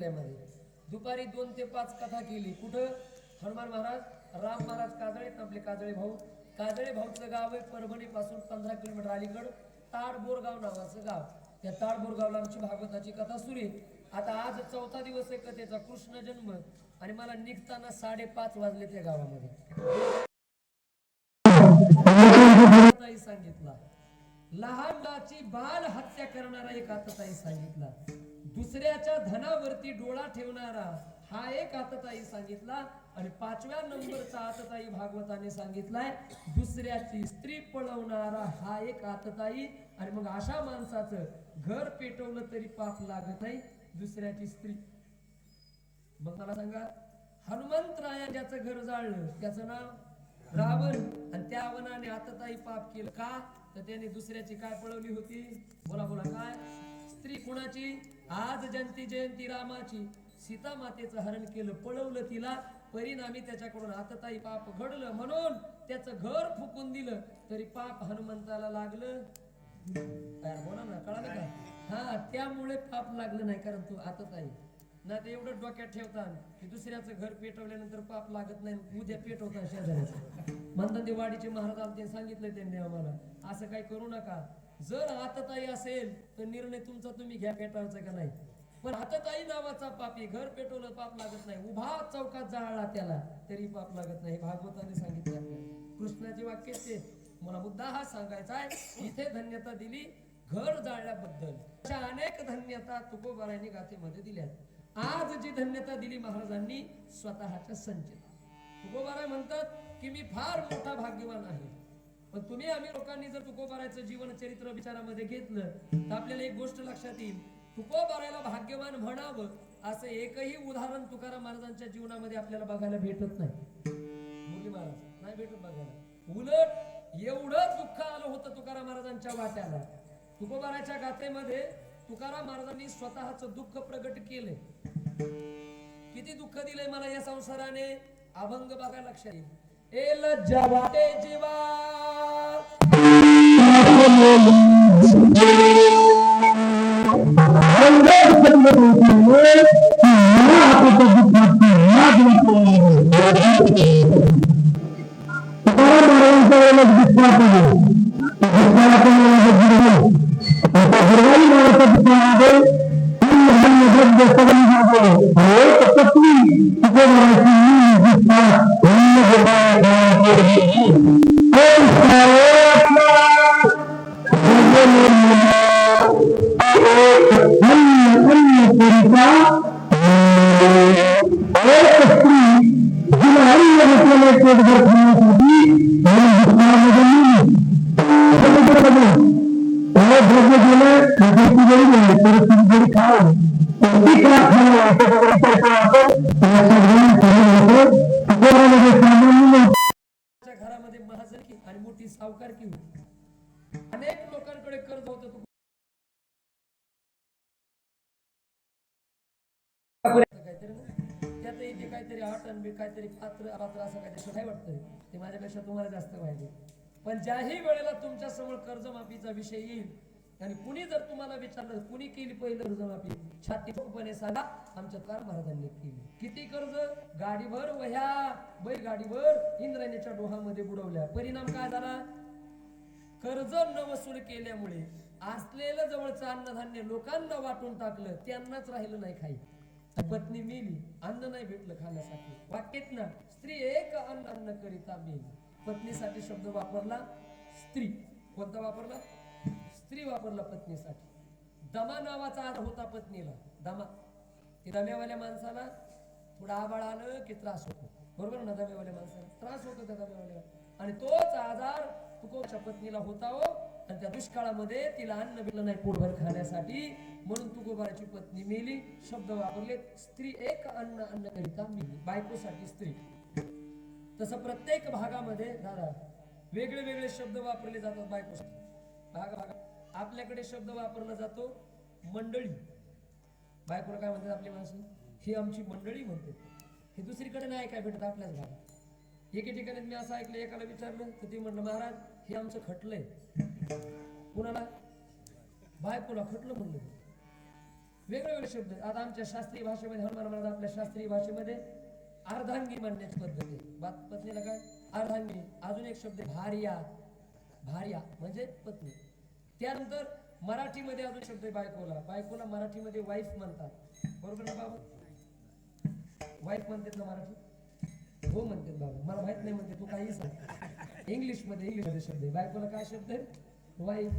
किल्ल्यामध्ये. दुपारी 2 ते 5 कथा केली. कुठं? हनुमान महाराज, राम महाराज काजळे, आपले काजळे भाऊ. काजळे भाऊचं गाव आहे परभणी पासून 15 किलोमीटर अलीकडं, ताडबोरगाव नावाचं गाव. त्या ताडबोरगावला आमची भागवताची कथा सुरू आहे. आता आज 4था दिवस आहे कथेचा, कृष्ण जन्म. आणि मला निघताना 5:30 वाजले त्या गावामध्ये. सांगितला लहान मुलाची बाल हत्या करणारा एक आतताई सांगितला. दुसऱ्याच्या धनावरती डोळा ठेवणारा हा एक आतताई सांगितला. आणि 5व्या नंबरचा आतताई भागवताने सांगितलाय दुसऱ्याची स्त्री पळवणारा हा एक आतताई. आणि मग अशा माणसाचं घर पेटवलं तरी पाप लागत नाही, दुसऱ्याची स्त्री. मग मला सांगा, हनुमंतराया ज्याचं घर जाळलं त्याचं नाव रावण. आणि त्या रावणाने आतताई पाप केलं का? तर त्याने दुसऱ्याची काय पळवली होती? बोला बोला, काय? स्त्री. कुणाची? आज जयंती रामाची. सीता मातेचं हरण केलं, पळवलं तिला. परिणामी त्याच्याकडून आतताई पाप घडलं, म्हणून त्याचं घर फुकून दिलं तरी पाप हनुमंताला लागलं. बोला ना, कळालं का? हा, त्यामुळे पाप लागलं नाही, कारण तू आतताई. ना ते एवढं डोक्यात ठेवतात की दुसऱ्याचं घर पेटवल्यानंतर पाप लागत नाही, उद्या पेटवतात शेजाऱ्याचं. म्हणतात ते वाडीचे महाराज आलते, सांगितलं त्यांनी आम्हाला असं काही करू नका. जर आतताई असेल तर निर्णय तुमचा, तुम्ही घ्या पेटवायचा का नाही. पण आतताई नावाचा पापी, घर पेटवलं पाप लागत नाही, उभा चौकात जाळला त्याला तरी पाप लागत नाही. भागवताने सांगितलं आपल्याला. कृष्णाचे वाक्य ते. मला मुद्दा हा सांगायचा आहे, इथे धन्यता दिली घर जाळल्याबद्दल. अशा अनेक धन्यता तुकोबारायांनी गाथेमध्ये दिल्या. आज जी धन्यता दिली महाराजांनी स्वतःच्या संचित. तुकोबाराय म्हणतात की मी फार मोठा भाग्यवान आहे. पण तुम्ही आम्ही लोकांनी जर तुकोबारायचं जीवन चरित्र विचारामध्ये घेतलं तर आपल्याला एक गोष्ट लक्षात येईल. तुकोबारायला भाग्यवान म्हणावं असं एकही उदाहरण तुकाराम महाराजांच्या जीवनामध्ये आपल्याला बघायला भेटत नाही. मुरली महाराज नाही भेटत बघायला. उलट एवढं दुःख आलं होतं तुकाराम महाराजांच्या वाट्याला. तुकोबारायच्या गाथेमध्ये तुकाराम महाराजांनी स्वतःचं दुःख प्रगट केले. किती दुःख दिलंय मला या संसाराने, अभंग बघा लक्षात येईल. ए लज्जा वाटे जीवा घरामध्ये महाजनकी आणि मोठी सावकारकी होती. अनेक लोकांकडे कर्ज होतं. त्यात इथे काहीतरी आटन बी काहीतरी पात्र असं काहीतरी काय वाटतंय ते माझ्यापेक्षा तुम्हाला जास्त माहिती. पण ज्याही वेळेला तुमच्या समोर कर्जमाफीचा विषय येईल आणि कुणी जर तुम्हाला विचारलं कुणी केली पहिलं कर्जमाफी, छातीपणे सांगा आमच्या तुकाराम महाराजांनी केली. किती कर्ज? गाडीभर वह्या, बैल गाडीभर इंद्रायणीच्या डोहामध्ये बुडवल्या. परिणाम काय झाला? कर्ज न वसूल केल्यामुळे असलेलं जवळचं अन्नधान्य लोकांना वाटून टाकलं, त्यांनाच राहिलं नाही काही. पत्नी मेली, अन्न नाही भेटलं खाण्यासाठी. वाक्यत ना, स्त्री एक अन्न करिता मेली. पत्नीसाठी शब्द वापरला स्त्री. कोणता वापरला? स्त्री वापरला पत्नीसाठी. दमा नावाचा आजार होता पत्नीला. दमा. दम्यावाल्या माणसाला थोडा आबाळ आलं की त्रास होतो, बरोबर ना? दम्यावाल्या माणसाला त्रास होतो त्या दम्यावाल्या. आणि तोच आजार तुकोबाच्या पत्नीला होता हो. आणि त्या दुष्काळामध्ये तिला अन्न भेटलं नाही पोटभर खाण्यासाठी, म्हणून तुकोबाराची पत्नी मेली. शब्द वापरले स्त्री एक अन्न करिता मेली. बायकोसाठी स्त्री. तसं प्रत्येक भागामध्ये दादा वेगळे वेगळे शब्द वापरले जातात बायकोसाठी. आपल्याकडे शब्द वापरला जातो मंडळी. बायकोला काय म्हणतात आपली माणसं? ही आमची मंडळी म्हणते. हे दुसरीकडे नाही काय भेटत आपल्याच भागात. एके ठिकाणी मी असं ऐकलं, एकाला विचारलं तर ते म्हणलं महाराज हे आमचं खटलंय. कुणाला? बायकोला खटलं म्हणलं. वेगवेगळे शब्द आहेत. आता आमच्या शास्त्रीय भाषेमध्ये हनुमान महाराज आपल्या शास्त्रीय भाषेमध्ये अर्धांगी म्हणण्याची पद्धत आहे. पत्नीला काय अर्धांगी. अजून एक शब्द आहे भार्या. भार्या म्हणजे पत्नी. त्यानंतर मराठीमध्ये अजून शब्द आहे बायकोला. बायकोला मराठीमध्ये वाईफ म्हणतात. बरोबर ना बाबा? वाईफ म्हणतात ना मराठी? हो म्हणतात बाबा. मला माहित नाही म्हणते, तू काही सांग. इंग्लिशमध्ये शब्द आहे बायकोला. काय शब्द आहे? वाईफ.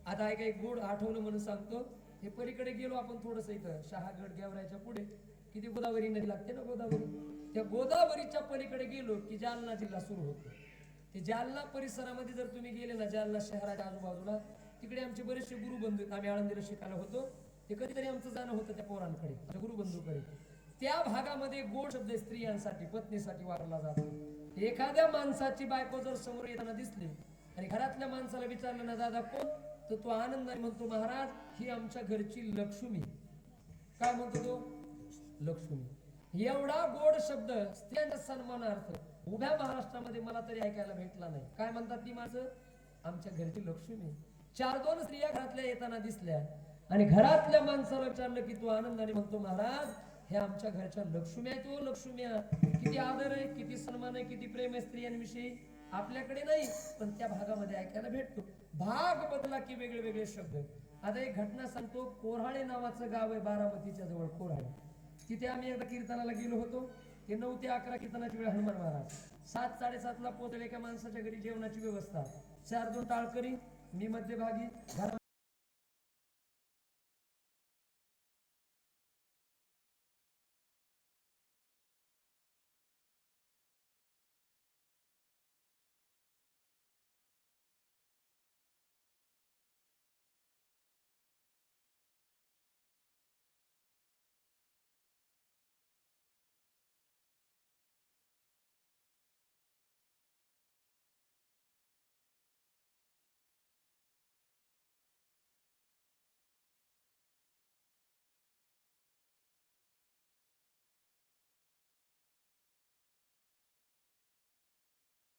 आता ऐका, एक गोड आठवलं म्हणून सांगतो. हे पलीकडे गेलो आपण थोडस, इथं शहागड गेवरायच्या पुढे किती गोदावरी नदी लागते ना, गोदावरी. त्या गोदावरीच्या पलीकडे गेलो की जालना जिल्हा सुरू होतो. ते जालना परिसरामध्ये जर तुम्ही गेले ना, जालना शहराच्या आजूबाजूला, तिकडे आमचे बरेचसे गुरुबंधू आहेत. आम्ही आळंदीला शिकायला होतो. ते कधीतरी आमचं जाणं होतं त्या पोरांकडे, त्या गुरुबंधूकडे. त्या भागामध्ये गोड शब्द स्त्रियांसाठी, पत्नीसाठी वापरला जातो. एखाद्या माणसाची बायको जर समोर येताना दिसली आणि घरातल्या माणसाला विचारलं ना, दादा कोण, तर तो आनंदाने म्हणतो, महाराज ही आमच्या घरची लक्ष्मी. काय म्हणतो तो? लक्ष्मी. एवढा गोड शब्द स्त्रियांच्या सन्मानार्थ उभ्या महाराष्ट्रामध्ये मला तरी ऐकायला भेटला नाही. काय म्हणतात ती माणसं? आमच्या घरची लक्ष्मी. 4-2 स्त्रिया घरातल्या येताना दिसल्या आणि घरातल्या माणसाला विचारलं की तू आनंदाने म्हणतो, महाराज हे आमच्या घरच्या लक्ष्मी आहे. तो लक्ष्मी. किती आदर आहे, किती सन्मान आहे, किती प्रेम आहे स्त्रियांविषयी. आपल्याकडे नाही, पण त्या भागामध्ये ऐकायला भेटतो. भाग बदला की वेगळे वेगळे शब्द. आता एक घटना सांगतो. कोऱ्हाळे नावाचं गाव आहे बारामतीच्या जवळ, कोऱ्हाळे. तिथे आम्ही एकदा कीर्तनाला गेलो होतो. ते 9 ते 11 कीर्तनाची वेळ. हनुमान महाराज 7-7:30 ला पोहोचले. एका माणसाच्या घरी जेवणाची व्यवस्था. 4-2 टाळकरी, मी मध्यभागी.